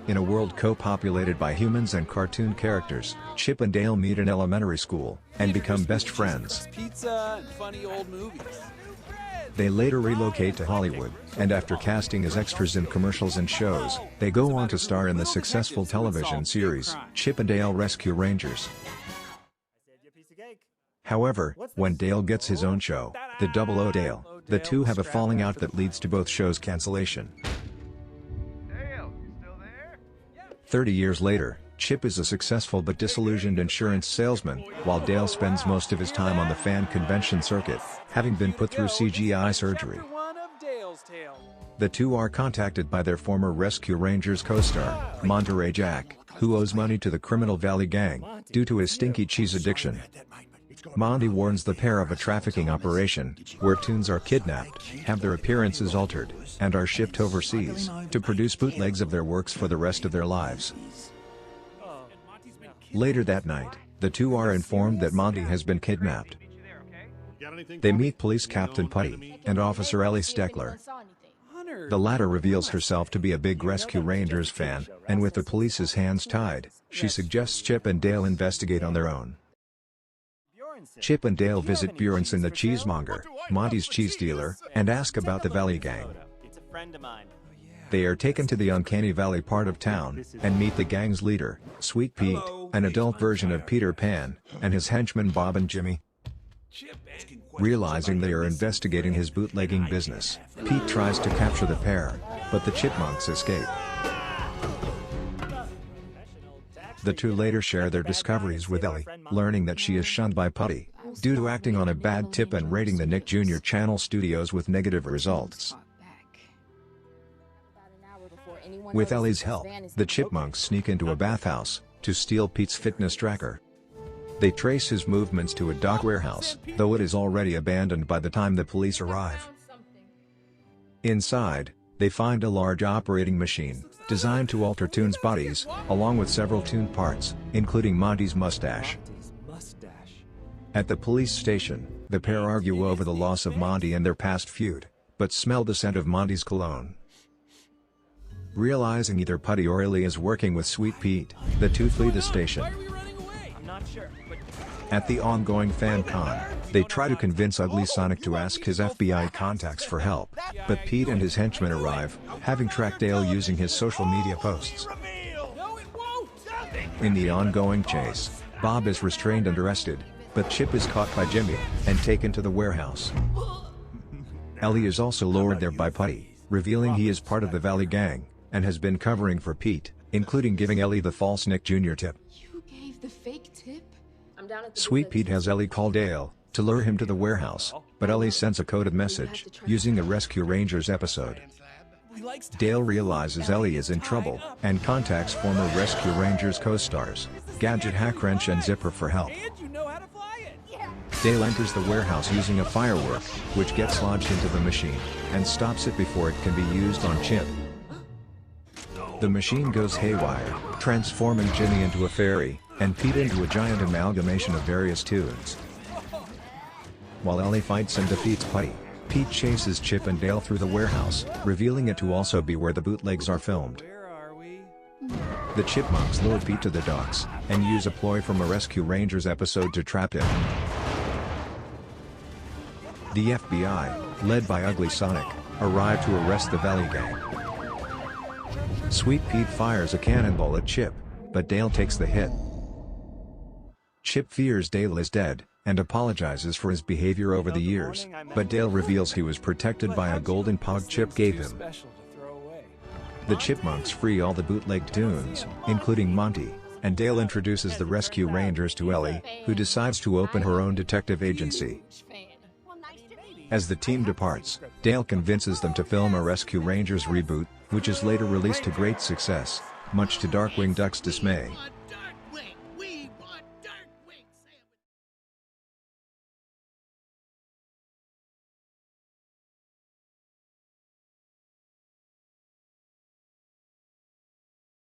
In a world co-populated by humans and cartoon characters, Chip and Dale meet in elementary school, and become best friends. Pizza and funny old movies. They later relocate to Hollywood, and after casting as extras in commercials and shows, they go on to star in the successful television series, Chip and Dale Rescue Rangers. However, when Dale gets his own show, The Double O Dale, the two have a falling out that leads to both shows' cancellation. 30 years later, Chip is a successful but disillusioned insurance salesman, while Dale spends most of his time on the fan convention circuit, having been put through CGI surgery. The two are contacted by their former Rescue Rangers co-star, Monterey Jack, who owes money to the Criminal Valley Gang, due to his stinky cheese addiction. Monty warns the pair of a trafficking operation, where toons are kidnapped, have their appearances altered, and are shipped overseas, to produce bootlegs of their works for the rest of their lives. Later that night, the two are informed that Monty has been kidnapped. They meet Police Captain Putty, and Officer Ellie Steckler. The latter reveals herself to be a big Rescue Rangers fan, and with the police's hands tied, she suggests Chip and Dale investigate on their own. Chip and Dale visit Bjornson the cheesemonger, Monty's cheese dealer, and ask about the Valley Gang. They are taken to the Uncanny Valley part of town, and meet the gang's leader, Sweet Pete, an adult version of Peter Pan, and his henchmen Bob and Jimmy. Realizing they are investigating his bootlegging business, Pete tries to capture the pair, but the Chipmunks escape. The two later share their discoveries with Ellie, learning that she is shunned by Putty, due to acting on a bad tip and rating the Nick Jr. Channel studios with negative results. With Ellie's help, the Chipmunks sneak into a bathhouse, to steal Pete's fitness tracker. They trace his movements to a dock warehouse, though it is already abandoned by the time the police arrive. Inside, they find a large operating machine, designed to alter toons' bodies, along with several toon parts, including Monty's mustache. At the police station, the pair argue over the loss of Monty and their past feud, but smell the scent of Monty's cologne. Realizing either Putty or Ellie is working with Sweet Pete, the two flee the station. At the ongoing fan con, they try to convince Ugly Sonic to ask his FBI contacts for help, but Pete and his henchmen arrive, having tracked Dale using his social media posts. In the ongoing chase, Bob is restrained and arrested, but Chip is caught by Jimmy, and taken to the warehouse. Ellie is also lured there by Putty, revealing he is part of the Valley Gang, and has been covering for Pete, including giving Ellie the false Nick Jr. tip. You gave the fake tip? Sweet Pete has Ellie call Dale, to lure him to the warehouse, but Ellie sends a coded message, using the Rescue Rangers episode. Dale realizes Ellie is in trouble, and contacts former Rescue Rangers co-stars, Gadget Hackwrench and Zipper for help. Dale enters the warehouse using a firework, which gets lodged into the machine, and stops it before it can be used on Chip. The machine goes haywire, transforming Jimmy into a fairy, and Pete into a giant amalgamation of various toons. While Ellie fights and defeats Putty, Pete chases Chip and Dale through the warehouse, revealing it to also be where the bootlegs are filmed. The Chipmunks lure Pete to the docks, and use a ploy from a Rescue Rangers episode to trap him. The FBI, led by Ugly Sonic, arrive to arrest the Valley Gang. Sweet Pete fires a cannonball at Chip, but Dale takes the hit. Chip fears Dale is dead, and apologizes for his behavior over the years, but Dale reveals he was protected by a golden pog Chip gave him. The Chipmunks free all the bootlegged toons, including Monty, and Dale introduces the Rescue Rangers to Ellie, who decides to open her own detective agency. As the team departs, Dale convinces them to film a Rescue Rangers reboot, which is later released to great success, much to Darkwing Duck's dismay.